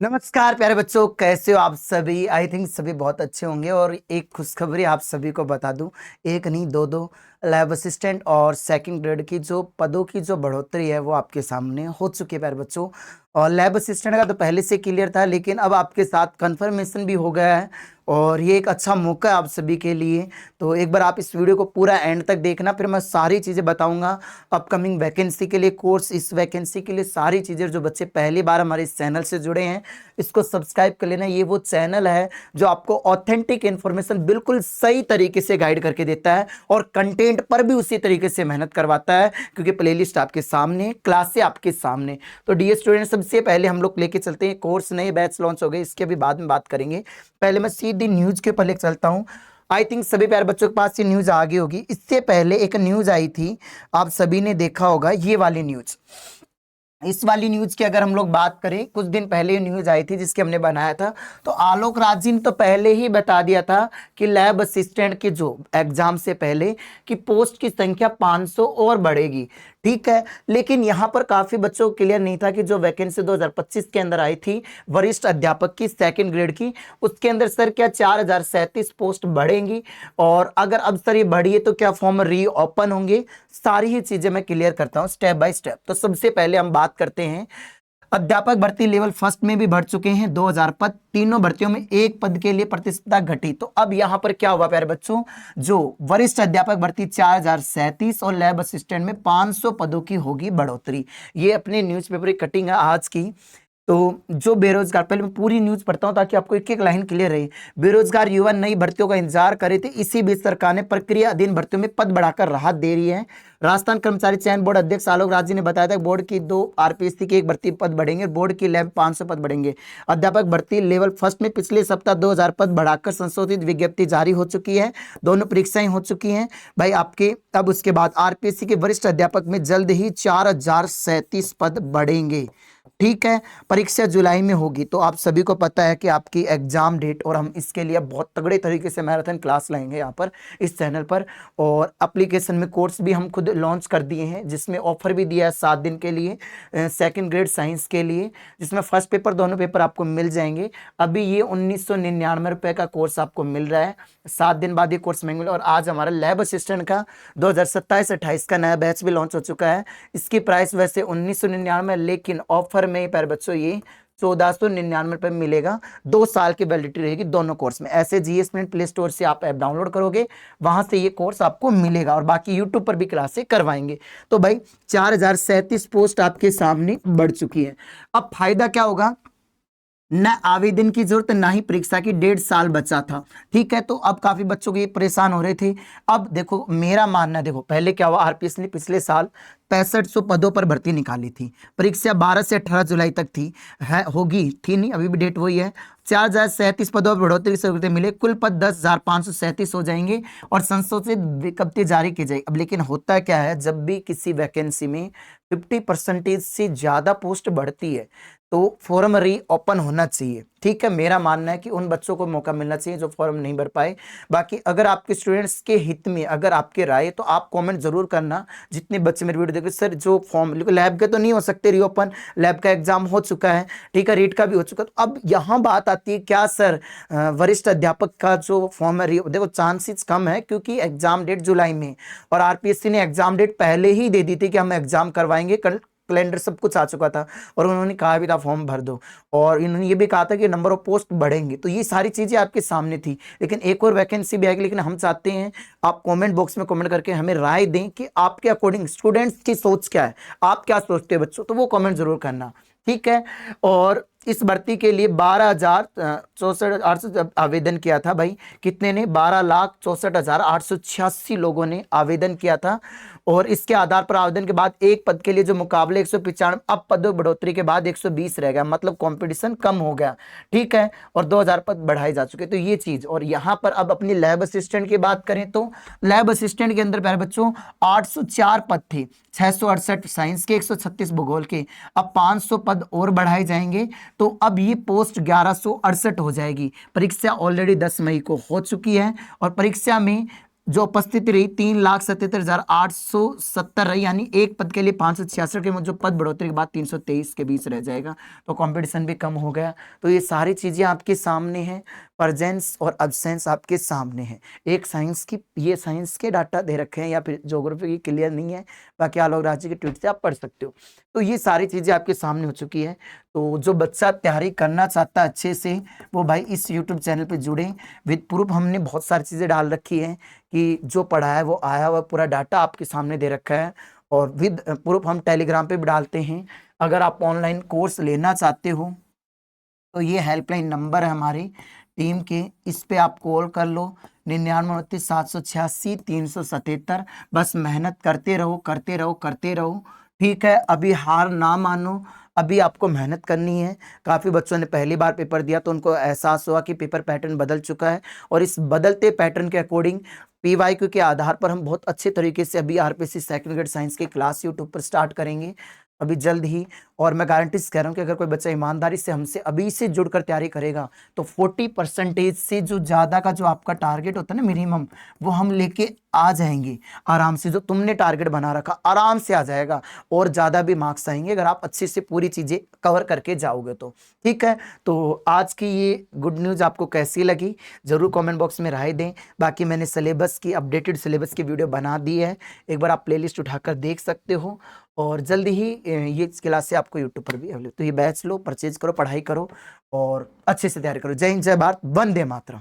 नमस्कार प्यारे बच्चों, कैसे हो आप सभी। आई थिंक सभी बहुत अच्छे होंगे। और एक खुशखबरी आप सभी को बता दूं, एक नहीं दो दो लैब असिस्टेंट और सेकंड ग्रेड की जो पदों की जो बढ़ोतरी है वो आपके सामने हो चुकी है प्यारे बच्चों। और लैब असिस्टेंट का तो पहले से क्लियर था, लेकिन अब आपके साथ कंफर्मेशन भी हो गया है। और ये एक अच्छा मौका है आप सभी के लिए। तो एक बार आप इस वीडियो को पूरा एंड तक देखना, फिर मैं सारी चीज़ें बताऊंगा अपकमिंग वैकेंसी के लिए, कोर्स इस वैकेंसी के लिए, सारी चीज़ें। जो बच्चे पहली बार हमारे इस चैनल से जुड़े हैं, इसको सब्सक्राइब कर लेना। ये वो चैनल है जो आपको ऑथेंटिक इन्फॉर्मेशन बिल्कुल सही तरीके से गाइड करके देता है और कंटेंट पर भी उसी तरीके से मेहनत करवाता है, क्योंकि प्लेलिस्ट आपके सामने, क्लासें आपके सामने। तो डियर स्टूडेंट, सबसे पहले हम लोग लेके चलते हैं कोर्स। नए बैच लॉन्च हो गए, इसके भी बाद में बात करेंगे। पहले मैं सीधी न्यूज के ऊपर लेके चलता हूँ। आई थिंक सभी प्यारे बच्चों के पास ये न्यूज आ गई होगी। इससे पहले एक न्यूज आई थी, आप सभी ने देखा होगा, ये वाली न्यूज। इस वाली न्यूज की अगर हम लोग बात करें, कुछ दिन पहले ये न्यूज आई थी जिसके हमने बनाया था। तो आलोक राज जी ने तो पहले ही बता दिया था कि लैब असिस्टेंट के जो एग्जाम से पहले कि पोस्ट की संख्या 500 और बढ़ेगी। ठीक है, लेकिन यहाँ पर काफी बच्चों को क्लियर नहीं था कि जो वैकेंसी 2025 के अंदर आई थी वरिष्ठ अध्यापक की सेकंड ग्रेड की, उसके अंदर सर क्या 4037 पोस्ट बढ़ेंगी। और अगर अब सर ये बढ़ी है तो क्या फॉर्म रीओपन होंगे। सारी ही चीजें मैं क्लियर करता हूँ स्टेप बाय स्टेप। तो सबसे पहले हम बात करते हैं, अध्यापक भर्ती लेवल फर्स्ट में भी बढ़ चुके हैं 2000 पद। तीनों भर्तियों में एक पद के लिए प्रतिस्पर्धा घटी। तो अब यहां पर क्या हुआ प्यारे बच्चों, जो वरिष्ठ अध्यापक भर्ती 4037 और लैब असिस्टेंट में 500 पदों की होगी बढ़ोतरी। ये अपने न्यूज़पेपर की कटिंग है आज की। तो जो बेरोजगार, पहले मैं पूरी न्यूज पढ़ता हूं ताकि आपको एक एक लाइन क्लियर रहे। बेरोजगार युवा नई भर्तियों का इंतजार करे थे, इसी बीच सरकार ने प्रक्रिया अधीन भर्तियों में पद बढ़ाकर राहत दे रही है। राजस्थान कर्मचारी चयन बोर्ड अध्यक्ष आलोक राज जी ने बताया था बोर्ड की 2 आरपीएससी के एक भर्ती पद बढ़ेंगे, बोर्ड की लैब 500 पद बढ़ेंगे। अध्यापक भर्ती लेवल फर्स्ट में पिछले सप्ताह 2000 पद बढ़ाकर संशोधित विज्ञप्ति जारी हो चुकी है। दोनों परीक्षाएं हो चुकी हैं भाई आपके। अब उसके बाद आरपीएससी के वरिष्ठ अध्यापक में जल्द ही 4037 पद बढ़ेंगे। ठीक है, परीक्षा जुलाई में होगी। तो आप सभी को पता है कि आपकी एग्जाम डेट, और हम इसके लिए बहुत तगड़े तरीके से मैराथन क्लास लाएंगे यहाँ पर इस चैनल पर। और एप्लीकेशन में कोर्स भी हम खुद लॉन्च कर दिए हैं, जिसमें ऑफर भी दिया है 7 दिन के लिए सेकंड ग्रेड साइंस के लिए, जिसमें फर्स्ट पेपर दोनों पेपर आपको मिल जाएंगे। अभी ये 1999 रुपये का कोर्स आपको मिल रहा है, 7 दिन बाद ये कोर्स महंगा। और आज हमारा लैब असिस्टेंट का 2027-28 का नया बैच भी लॉन्च हो चुका है। इसकी प्राइस वैसे 1999, लेकिन ऑफर में पर बच्चों ये 1499 रुपये मिलेगा। 2 साल की वैलिडिटी रहेगी दोनों कोर्स में। ऐसे जीएस प्ले स्टोर से आप ऐप डाउनलोड करोगे, वहां से ये कोर्स आपको मिलेगा। और बाकी यूट्यूब पर भी क्लासें करवाएंगे। तो भाई 4037 पोस्ट आपके सामने बढ़ चुकी है। अब फायदा क्या होगा, न आवेदन की जरूरत ना ही परीक्षा की, 1.5 साल बचा था। ठीक है, तो अब काफी बच्चों को ये परेशान हो रहे थे। अब देखो मेरा मानना है, देखो पहले क्या हुआ, आरपीएस ने पिछले साल 6500 पदों पर भर्ती निकाली थी। परीक्षा 12 से 18 जुलाई तक थी, है होगी थी नहीं, अभी भी डेट वही है। 4037 पदों पर बढ़ोतरी की सहूलियतें मिले, कुल पद 10,537 हो जाएंगे और संशोधित विज्ञप्ति जारी की जाएगी। अब लेकिन होता क्या है, जब भी किसी वैकेंसी में 50% से ज्यादा पोस्ट बढ़ती है तो फॉर्म रीओपन होना चाहिए। ठीक है, मेरा मानना है कि उन बच्चों को मौका मिलना चाहिए जो फॉर्म नहीं भर पाए। बाकी अगर आपके स्टूडेंट्स के हित में अगर आपके राय, तो आप कमेंट जरूर करना। जितने बच्चे मेरे वीडियो देखे, सर जो फॉर्म लैब के तो नहीं हो सकते रीओपन, लैब का एग्जाम हो चुका है, ठीक है, रीट का भी हो चुका है। तो अब यहाँ बात आती है, क्या सर वरिष्ठ अध्यापक का जो फॉर्म है, देखो चांसेस कम है क्योंकि एग्जाम डेट जुलाई में, और आरपीएससी ने एग्जाम डेट पहले ही दे दी थी कि हम एग्जाम करवाएंगे, कैलेंडर सब कुछ आ चुका था। और उन्होंने कहा भी था फॉर्म भर दो, और इन्होंने ये भी कहा था कि नंबर ऑफ पोस्ट बढ़ेंगे। तो ये सारी चीजें आपके सामने थी। लेकिन एक और वैकेंसी भी आएगी, लेकिन हम चाहते हैं आप कमेंट बॉक्स में कमेंट करके हमें राय दें कि आपके अकॉर्डिंग स्टूडेंट्स की सोच क्या है, आप क्या सोचते हैं बच्चों, तो वो कमेंट जरूर करना। ठीक है, और इस भर्ती के लिए 12,64,800 आवेदन किया था भाई। कितने ने, 12,64,886 लोगों ने आवेदन किया था। और इसके आधार पर आवेदन के बाद एक पद के लिए जो मुकाबले 195, अब पदों बढ़ोतरी के बाद 120 रह गया, मतलब कंपटीशन कम हो गया। ठीक है, और 2000 पद बढ़ाए जा चुके। तो ये चीज, और यहाँ पर अब अपनी लैब असिस्टेंट की बात करें तो लैब असिस्टेंट के अंदर प्यारे बच्चों 804 पद थे, 668 साइंस के, 136 भूगोल के। अब 500 पद और बढ़ाए जाएंगे, तो अब ये पोस्ट 1168 हो जाएगी। परीक्षा ऑलरेडी 10 मई को हो चुकी है, और परीक्षा में जो उपस्थिति रही 3,77,870 रही, यानी एक पद के लिए 566 के जो पद बढ़ोतरी के बाद 323 के बीच रह जाएगा, तो कंपटीशन भी कम हो गया। तो ये सारी चीजें आपके सामने हैं, प्रेजेंस और अब्सेंस आपके सामने है। एक साइंस की, ये साइंस के डाटा दे रखे हैं या फिर ज्योग्राफी की क्लियर नहीं है, बाकी आलोक राज्य के ट्वीट से आप पढ़ सकते हो। तो ये सारी चीजें आपके सामने हो चुकी है। तो जो बच्चा तैयारी करना चाहता है अच्छे से, वो भाई इस यूट्यूब चैनल पे जुड़े। विद प्रूफ हमने बहुत सारी चीजें डाल रखी है कि जो पढ़ा है वो आया हुआ पूरा डाटा आपके सामने दे रखा है, और विद प्रूफ हम टेलीग्राम पे भी डालते हैं। अगर आप ऑनलाइन कोर्स लेना चाहते हो तो ये हेल्पलाइन नंबर है हमारी टीम के, इस पे आप कॉल कर लो, 99 29 786 377। बस मेहनत करते रहो करते रहो करते रहो, ठीक है। अभी हार ना मानो, अभी आपको मेहनत करनी है। काफ़ी बच्चों ने पहली बार पेपर दिया तो उनको एहसास हुआ कि पेपर पैटर्न बदल चुका है, और इस बदलते पैटर्न के अकॉर्डिंग PYQ के आधार पर हम बहुत अच्छे तरीके से अभी RPC सेकंड ग्रेड साइंस की क्लास यूट्यूब पर स्टार्ट करेंगे अभी जल्द ही। और मैं गारंटी कह रहा हूँ कि अगर कोई बच्चा ईमानदारी से हमसे अभी से जुड़कर तैयारी करेगा तो 40% से जो ज़्यादा का जो आपका टारगेट होता है ना मिनिमम, वो हम लेके आ जाएंगे आराम से। जो तुमने टारगेट बना रखा आराम से आ जाएगा, और ज़्यादा भी मार्क्स आएंगे अगर आप अच्छे से पूरी चीज़ें कवर करके जाओगे तो, ठीक है। तो आज की ये गुड न्यूज़ आपको कैसी लगी ज़रूर कमेंट बॉक्स में राय दें। बाकी मैंने सिलेबस की, अपडेटेड सिलेबस की वीडियो बना दी है, एक बार आप प्लेलिस्ट उठाकर देख सकते हो। और जल्दी ही ये क्लास से आपको यूट्यूब पर भी अवेलेबल। तो ये बैच लो, परचेज करो, पढ़ाई करो और अच्छे से तैयारी करो। जय हिंद, जय भारत, वंदे मातरम।